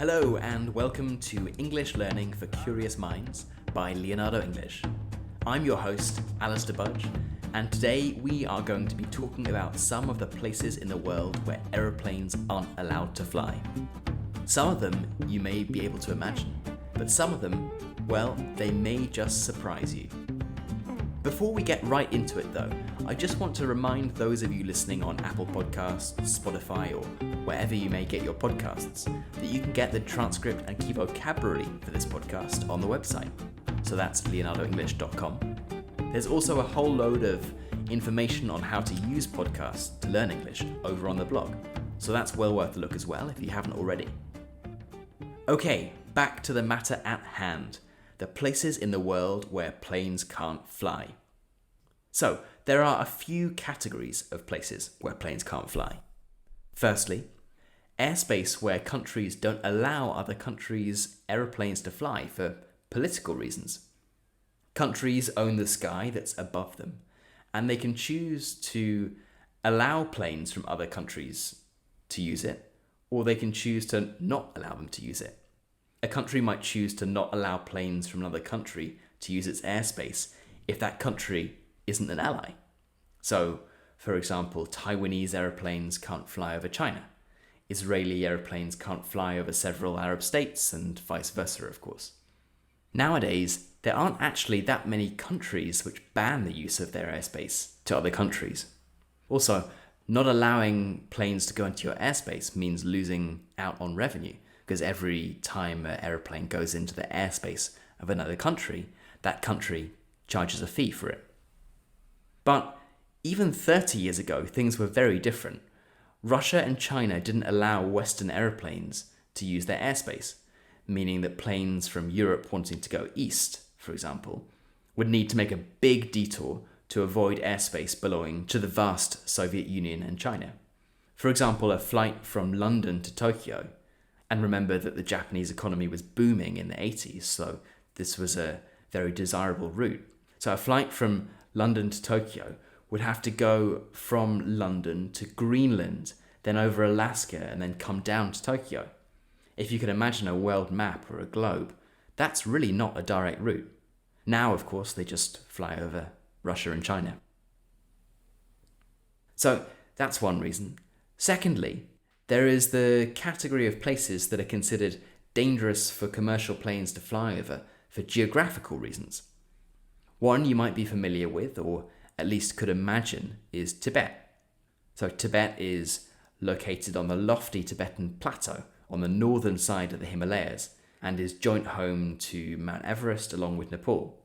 Hello and welcome to English Learning for Curious Minds by Leonardo English. I'm your host, Alistair Budge, and today we are going to be talking about some of the places in the world where aeroplanes aren't allowed to fly. Some of them you may be able to imagine, but some of them, well, they may just surprise you. Before we get right into it though, I just want to remind those of you listening on Apple Podcasts, Spotify, or wherever you may get your podcasts, that you can get the transcript and key vocabulary for this podcast on the website. So that's leonardoenglish.com. There's also a whole load of information on how to use podcasts to learn English over on the blog. So that's well worth a look as well if you haven't already. Okay, back to the matter at hand. The places in the world where planes can't fly. So, there are a few categories of places where planes can't fly. Firstly, airspace where countries don't allow other countries' aeroplanes to fly for political reasons. Countries own the sky that's above them, and they can choose to allow planes from other countries to use it, or they can choose to not allow them to use it. A country might choose to not allow planes from another country to use its airspace if that country isn't an ally. So, for example, Taiwanese aeroplanes can't fly over China. Israeli aeroplanes can't fly over several Arab states, and vice versa, of course. Nowadays, there aren't actually that many countries which ban the use of their airspace to other countries. Also, not allowing planes to go into your airspace means losing out on revenue, because every time an aeroplane goes into the airspace of another country, that country charges a fee for it. But even 30 years ago, things were very different. Russia and China didn't allow Western aeroplanes to use their airspace, meaning that planes from Europe wanting to go east, for example, would need to make a big detour to avoid airspace belonging to the vast Soviet Union and China. For example, a flight from London to Tokyo. And remember that the Japanese economy was booming in the 80s, so this was a very desirable route. So a flight from London to Tokyo would have to go from London to Greenland, then over Alaska, and then come down to Tokyo. If you can imagine a world map or a globe, that's really not a direct route. Now, of course, they just fly over Russia and China. So that's one reason. Secondly, there is the category of places that are considered dangerous for commercial planes to fly over for geographical reasons. One you might be familiar with, or at least could imagine, is Tibet. So Tibet is located on the lofty Tibetan plateau on the northern side of the Himalayas and is joint home to Mount Everest along with Nepal.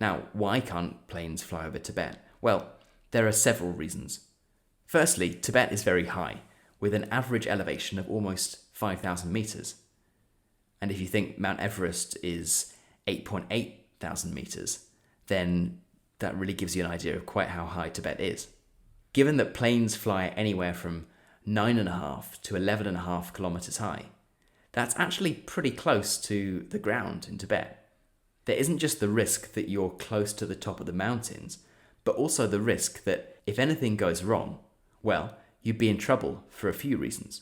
Now, why can't planes fly over Tibet? Well, there are several reasons. Firstly, Tibet is very high, with an average elevation of almost 5,000 meters. And if you think Mount Everest is 8.8 thousand meters, then that really gives you an idea of quite how high Tibet is. Given that planes fly anywhere from 9.5 to 11.5 kilometers high, that's actually pretty close to the ground in Tibet. There isn't just the risk that you're close to the top of the mountains, but also the risk that if anything goes wrong, well, you'd be in trouble for a few reasons.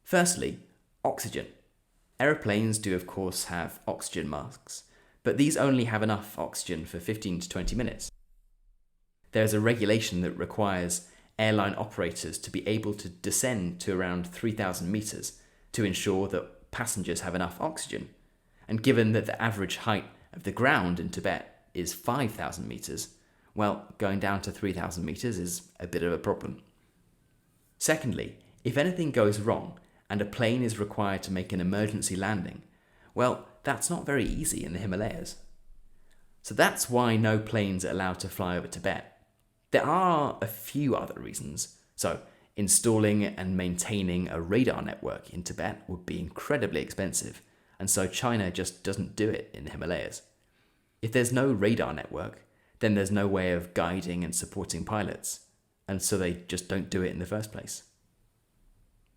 Firstly, oxygen. Aeroplanes do of course have oxygen masks, but these only have enough oxygen for 15 to 20 minutes. There's a regulation that requires airline operators to be able to descend to around 3,000 meters to ensure that passengers have enough oxygen. And given that the average height of the ground in Tibet is 5,000 meters, well, going down to 3,000 meters is a bit of a problem. Secondly, if anything goes wrong and a plane is required to make an emergency landing, well, that's not very easy in the Himalayas. So that's why no planes are allowed to fly over Tibet. There are a few other reasons. So installing and maintaining a radar network in Tibet would be incredibly expensive, and so China just doesn't do it in the Himalayas. If there's no radar network, then there's no way of guiding and supporting pilots, and so they just don't do it in the first place.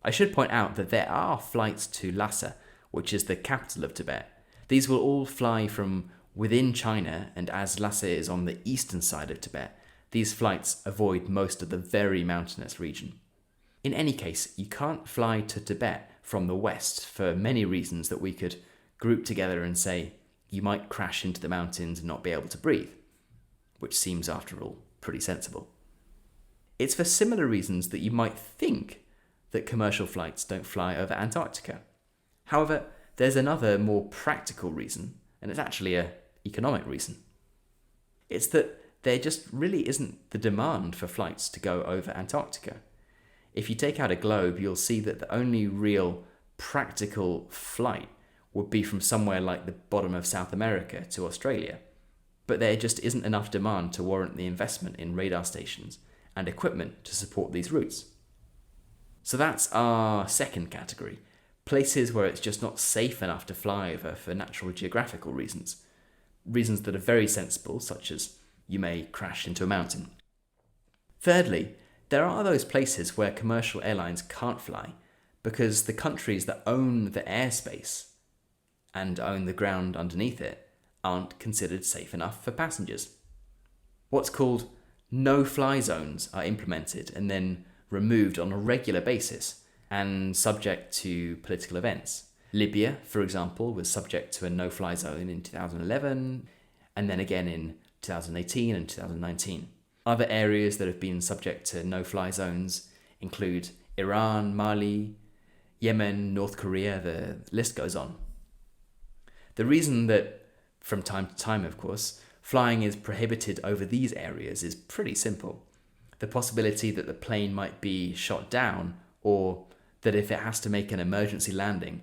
I should point out that there are flights to Lhasa, which is the capital of Tibet. These will all fly from within China, and as Lhasa is on the eastern side of Tibet, these flights avoid most of the very mountainous region. In any case, you can't fly to Tibet from the west for many reasons that we could group together and say you might crash into the mountains and not be able to breathe, which seems, after all, pretty sensible. It's for similar reasons that you might think that commercial flights don't fly over Antarctica. However, there's another more practical reason, and it's actually an economic reason. It's that there just really isn't the demand for flights to go over Antarctica. If you take out a globe, you'll see that the only real practical flight would be from somewhere like the bottom of South America to Australia. But there just isn't enough demand to warrant the investment in radar stations and equipment to support these routes. So that's our second category, places where it's just not safe enough to fly over for natural geographical reasons. Reasons that are very sensible, such as you may crash into a mountain. Thirdly, there are those places where commercial airlines can't fly because the countries that own the airspace and own the ground underneath it aren't considered safe enough for passengers. What's called no-fly zones are implemented and then removed on a regular basis and subject to political events. Libya, for example, was subject to a no-fly zone in 2011 and then again in 2018 and 2019. Other areas that have been subject to no-fly zones include Iran, Mali, Yemen, North Korea, the list goes on. The reason that, from time to time of course, flying is prohibited over these areas is pretty simple. The possibility that the plane might be shot down, or that if it has to make an emergency landing,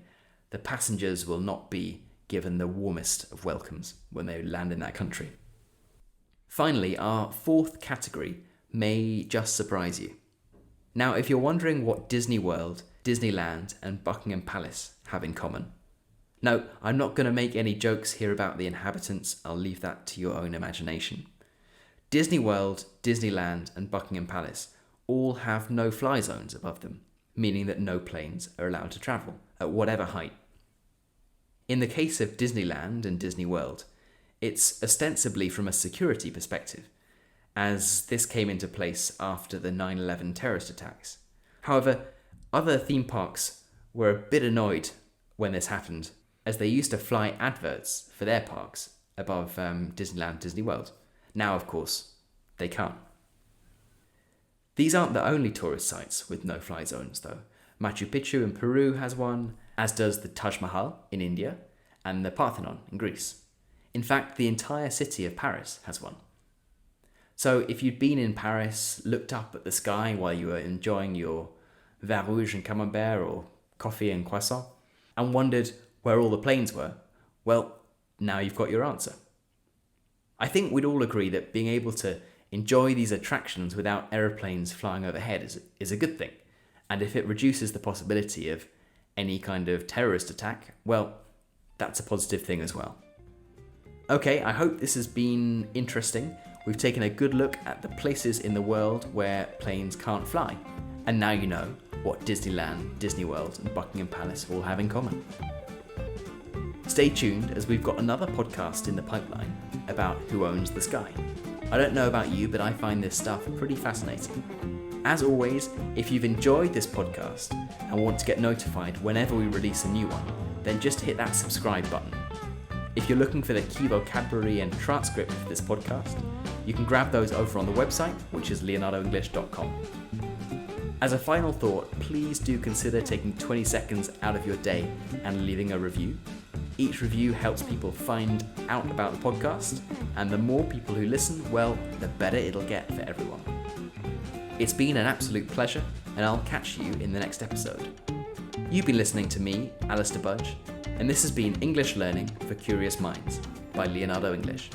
the passengers will not be given the warmest of welcomes when they land in that country. Finally, our fourth category may just surprise you. Now, if you're wondering what Disney World, Disneyland and Buckingham Palace have in common. No, I'm not going to make any jokes here about the inhabitants, I'll leave that to your own imagination. Disney World, Disneyland and Buckingham Palace all have no-fly zones above them, meaning that no planes are allowed to travel, at whatever height. In the case of Disneyland and Disney World, it's ostensibly from a security perspective, as this came into place after the 9/11 terrorist attacks. However, other theme parks were a bit annoyed when this happened, as they used to fly adverts for their parks above Disneyland, Disney World. Now, of course, they can't. These aren't the only tourist sites with no-fly zones, though. Machu Picchu in Peru has one, as does the Taj Mahal in India and the Parthenon in Greece. In fact, the entire city of Paris has one. So if you'd been in Paris, looked up at the sky while you were enjoying your vin rouge and camembert or coffee and croissant, and wondered where all the planes were, well, now you've got your answer. I think we'd all agree that being able to enjoy these attractions without aeroplanes flying overhead is a good thing, and if it reduces the possibility of any kind of terrorist attack, well, that's a positive thing as well. Okay, I hope this has been interesting. We've taken a good look at the places in the world where planes can't fly, and now you know what Disneyland, Disney World and Buckingham Palace all have in common. Stay tuned, as we've got another podcast in the pipeline about who owns the sky. I don't know about you, but I find this stuff pretty fascinating. As always, if you've enjoyed this podcast and want to get notified whenever we release a new one, then just hit that subscribe button. If you're looking for the key vocabulary and transcript for this podcast, you can grab those over on the website, which is leonardoenglish.com. As a final thought, please do consider taking 20 seconds out of your day and leaving a review. Each review helps people find out about the podcast, and the more people who listen, well, the better it'll get for everyone. It's been an absolute pleasure, and I'll catch you in the next episode. You've been listening to me, Alistair Budge, and this has been English Learning for Curious Minds by Leonardo English.